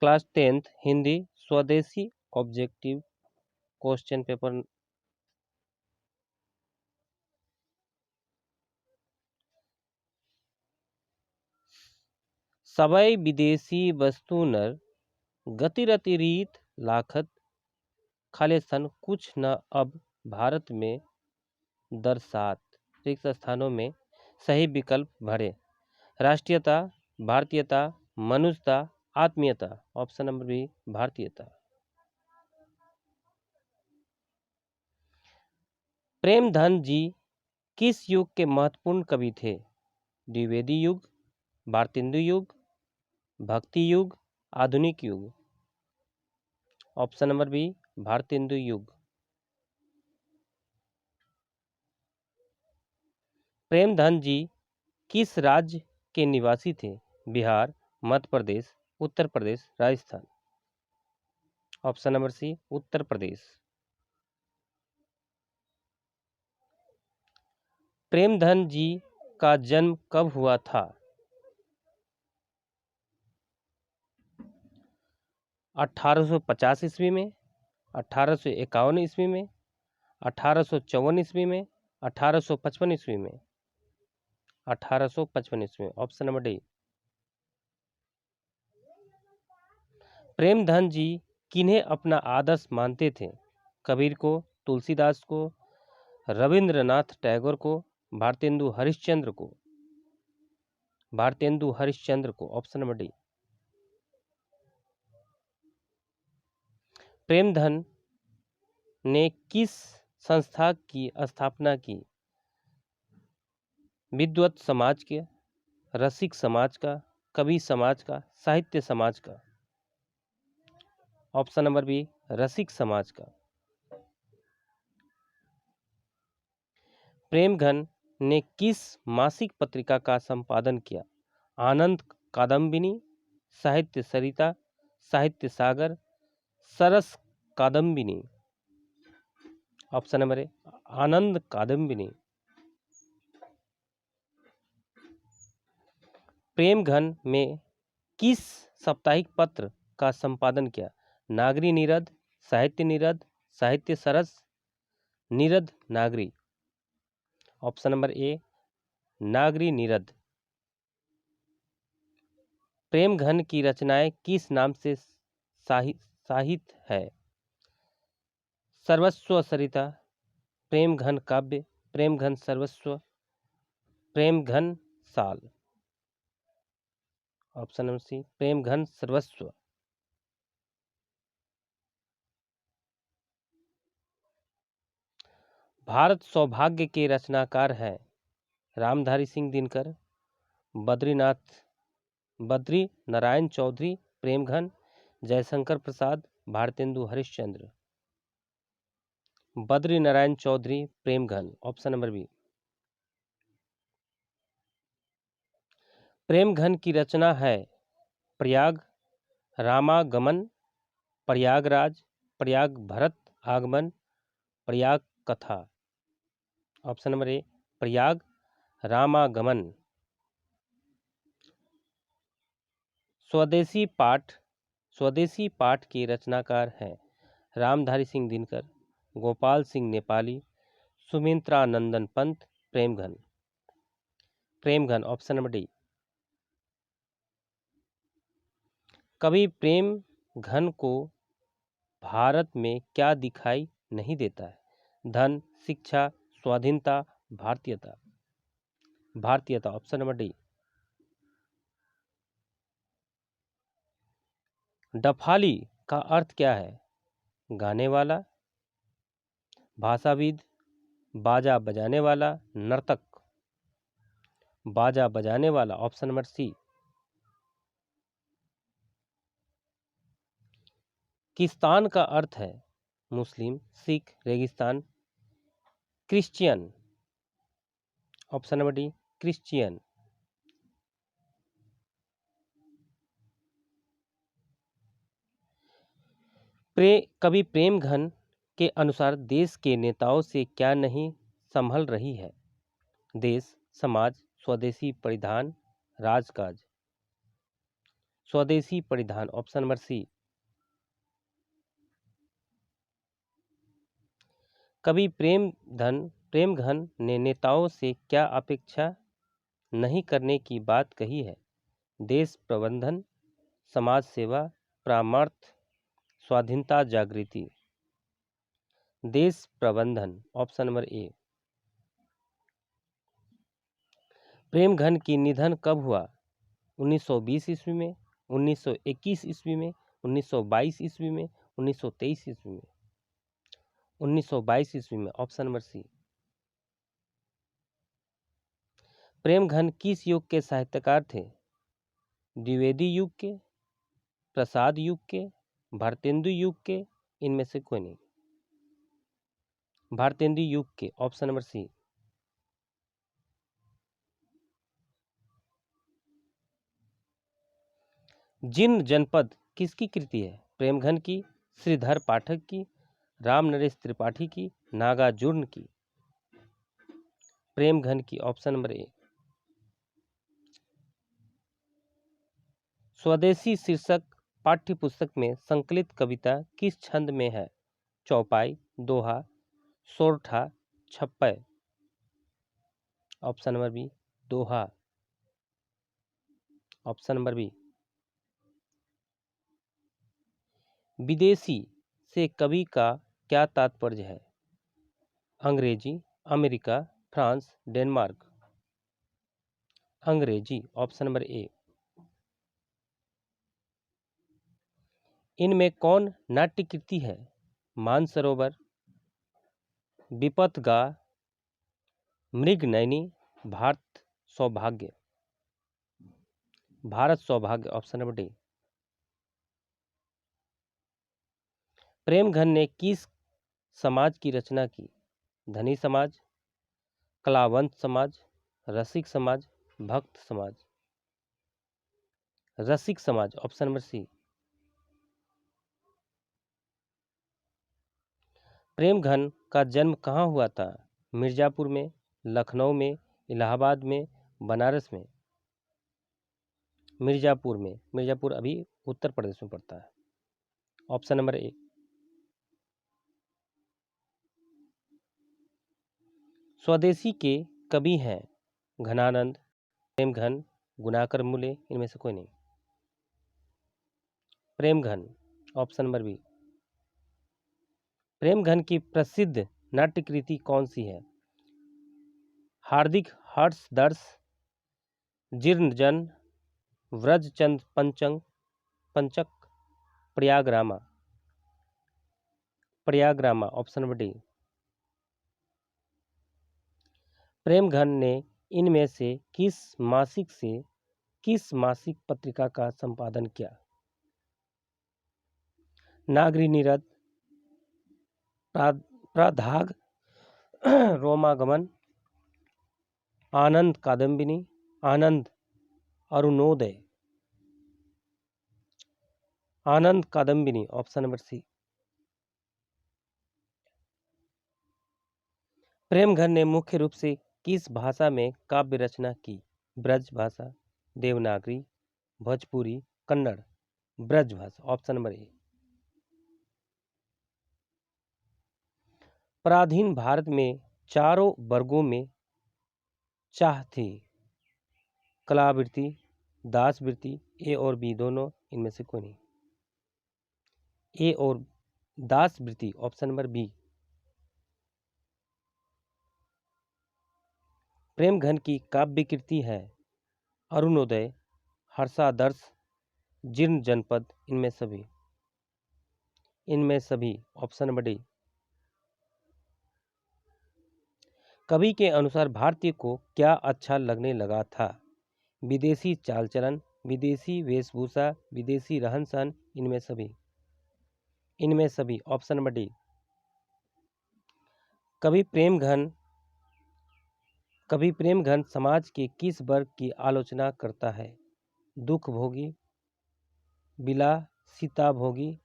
Class 10th Hindi स्वदेशी objective question paper. सबई विदेशी वस्तु नर गतिरति रीत लाखत खालिस्तान कुछ न अब भारत में दरसात। रिक्त स्थानों में सही विकल्प भरें। राष्ट्रीयता, भारतीयता, मनुष्यता, आत्मीयता। ऑप्शन नंबर बी भारतीयता। प्रेमधन जी किस युग के महत्वपूर्ण कवि थे? द्विवेदी युग, भारतेंदु युग, भक्ति युग, आधुनिक युग। ऑप्शन नंबर बी भारतेंदु युग। प्रेमधन जी किस राज्य के निवासी थे? Bihar, Madhya Pradesh, Uttar Pradesh, Rajasthan. Option number C Uttar Pradesh. प्रेमधन जी का जन्म कब हुआ था? 1850 ईस्वी में, 1851 ईस्वी में, 1854 ईस्वी में, 1855 ईस्वी में। 1855 ईस्वी में। Option number D. Premghan ji किन्हें अपना आदर्श मानते थे? कबीर को, तुलसीदास को, रविंद्रनाथ टैगोर को, भारतेंदु हरिश्चंद्र को। भारतेंदु हरिश्चंद्र को। Option number D. प्रेमधन ने किस संस्था की स्थापना की? विद्वत समाज के, रसिक समाज का, कवि समाज का, साहित्य समाज का। ऑप्शन नंबर बी रसिक समाज का। प्रेमधन ने किस मासिक पत्रिका का संपादन किया? आनंद कादम्बिनी, साहित्य सरिता, साहित्य सागर, सरस कादम्बिनी। ऑप्शन नंबर ए आनंद कादम्बिनी। प्रेमधन में किस साप्ताहिक पत्र का संपादन किया? नागरी नीरद, साहित्य नीरद, साहित्य सरस, नीरद नागरी। ऑप्शन नंबर ए नागरी नीरद। प्रेमधन की रचनाएं किस नाम से साहित है? सर्वस्व सरिता, प्रेमधन काव्य, प्रेमधन सर्वस्व, प्रेमधन साल। ऑप्शन नंबर सी प्रेमधन सर्वस्व। भारत सौभाग्य के रचनाकार हैं Ramdhari Singh Dinkar, Badri Narayan Chaudhary, Premghan, Jaishankar Prasad, Bharatendu Harishchandra. Badri Narayan Chaudhary, Premghan. Option number B. Premghan की रचना है प्रयाग रामागमन, प्रयागराज, प्रयाग भरत आगमन, प्रयाग कथा। ऑप्शन नंबर ए प्रयाग रामागमन। स्वदेशी पाठ के रचनाकार हैं Ramdhari Singh Dinkar, Gopal Singh Nepali, Sumitranandan Pant, Premdhan. Option number D. कवि प्रेमधन को भारत में क्या दिखाई नहीं देता है? धन, शिक्षा, स्वाधीनता, भारतीयता। भारतीयता। Option number D. डफाली का अर्थ क्या है? गाने वाला, भाषाविद, बाजा बजाने वाला, नर्तक। बाजा बजाने वाला। Option number C. किस्तान का अर्थ है मुस्लिम, सिख, रेगिस्तान, Christian. Option number D Christian. कवि प्रेमधन के अनुसार देश के नेताओं से क्या नहीं संभल रही है? देश, समाज, स्वदेशी परिधान, राजकाज। स्वदेशी परिधान ऑप्शन नंबर सी। कवि प्रेमघन ने नेताओं से क्या अपेक्षा नहीं करने की बात कही है? देश प्रबंधन, समाज सेवा, परामर्श, स्वाधीनता जागृति। देश प्रबंधन ऑप्शन नंबर ए। प्रेमघन की निधन कब हुआ? 1920 ईस्वी में, 1921 ईस्वी में, 1922 ईस्वी में, 1923 ईस्वी में। 1922 ईस्वी में ऑप्शन नंबर सी। प्रेमघन किस युग के साहित्यकार थे? द्विवेदी युग के, प्रसाद युग के, भारतेंदु युग के, इनमें से कोई नहीं। भारतेंदु युग के ऑप्शन नंबर सी। जीर्ण जनपद किसकी कृति है? प्रेमघन की, श्रीधर पाठक की, राम नरेश त्रिपाठी की, नागार्जुन की। प्रेमघन की ऑप्शन नंबर ए। स्वदेशी शीर्षक पाठ्य पुस्तक में संकलित कविता किस छंद में है? चौपाई, दोहा, सोरठा, छप्पय। ऑप्शन नंबर बी दोहा। Option number B. विदेशी से कवि का क्या तात्पर्य है? Angrezi, America, France, Denmark. Angrezi option number A. इनमें कौन नाट्य कृति है? मानसरोवर, विपथगा, मृगनयनी, भारत सौभाग्य। भारत सौभाग्य ऑप्शन नंबर डी। प्रेमघन ने किस समाज की रचना की? धनी समाज, कलावंत समाज, रसिक समाज, भक्त समाज। रसिक समाज ऑप्शन नंबर सी। प्रेमघन का जन्म कहाँ हुआ था? मिर्जापुर में, लखनऊ में, इलाहाबाद में, बनारस में। मिर्जापुर में। मिर्जापुर अभी उत्तर प्रदेश में पड़ता है। ऑप्शन नंबर ए। स्वदेशी के कवि हैं घनानंद, प्रेमघन, गुणाकर मूले, इनमें से कोई नहीं। Premghan option number B. Premghan की प्रसिद्ध नाट्य कृति कौन सी है? हार्दिक हर्षदर्श, जीर्णजन, व्रजचंद पंचक, प्रयागरामा। प्रयागरामा ऑप्शन नंबर डी। प्रेमघन ने इनमें से किस मासिक पत्रिका का संपादन किया? नागरी नीरद, प्राधाग, रोमागमन, आनंद कादम्बिनी, आनंद अरुणोदय। आनंद Kadambini option number C. Premghan ने मुख्य रूप से किस भाषा में काव्य रचना की? ब्रज भाषा, देवनागरी, भोजपुरी, कन्नड़। ब्रज भाषा ऑप्शन नंबर ए। पराधीन भारत में चारों वर्गों में चाह थी। कलावृत्ति, दासवृत्ति, ए और बी दोनों, इनमें से कोई नहीं। ए और दासवृत्ति ऑप्शन नंबर बी। प्रेमघन की काव्य कृति है अरुणोदय, हर्षादर्श, जीर्ण जनपद, इनमें सभी ऑप्शन नंबर डी। कवि के अनुसार भारतीय को क्या अच्छा लगने लगा था? विदेशी चाल चलन, विदेशी वेशभूषा, विदेशी रहन सहन, इनमें सभी ऑप्शन नंबर डी। कवि प्रेमघन समाज के किस वर्ग की आलोचना करता है? दुख भोगी, विलासिता भोगी,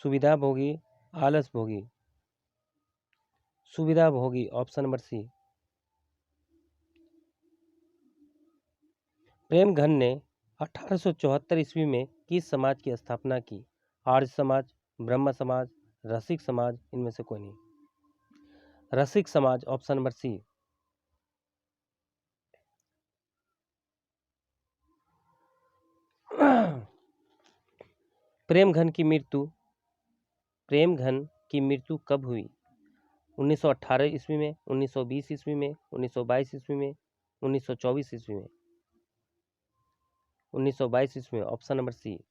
सुविधा भोगी, आलस भोगी। सुविधा भोगी ऑप्शन नंबर सी। प्रेमघन ने 1874 ईस्वी में किस समाज की स्थापना की? आर्य समाज, ब्रह्म समाज, रसिक समाज, इनमें से कोई नहीं। रसिक समाज, ऑप्शन नंबर सी। प्रेमघन की मृत्यु कब हुई? 1918 ईस्वी में, 1920 ईस्वी में, 1922 ईस्वी में, 1924 ईस्वी में। 1922 ईस्वी में, ऑप्शन नंबर सी।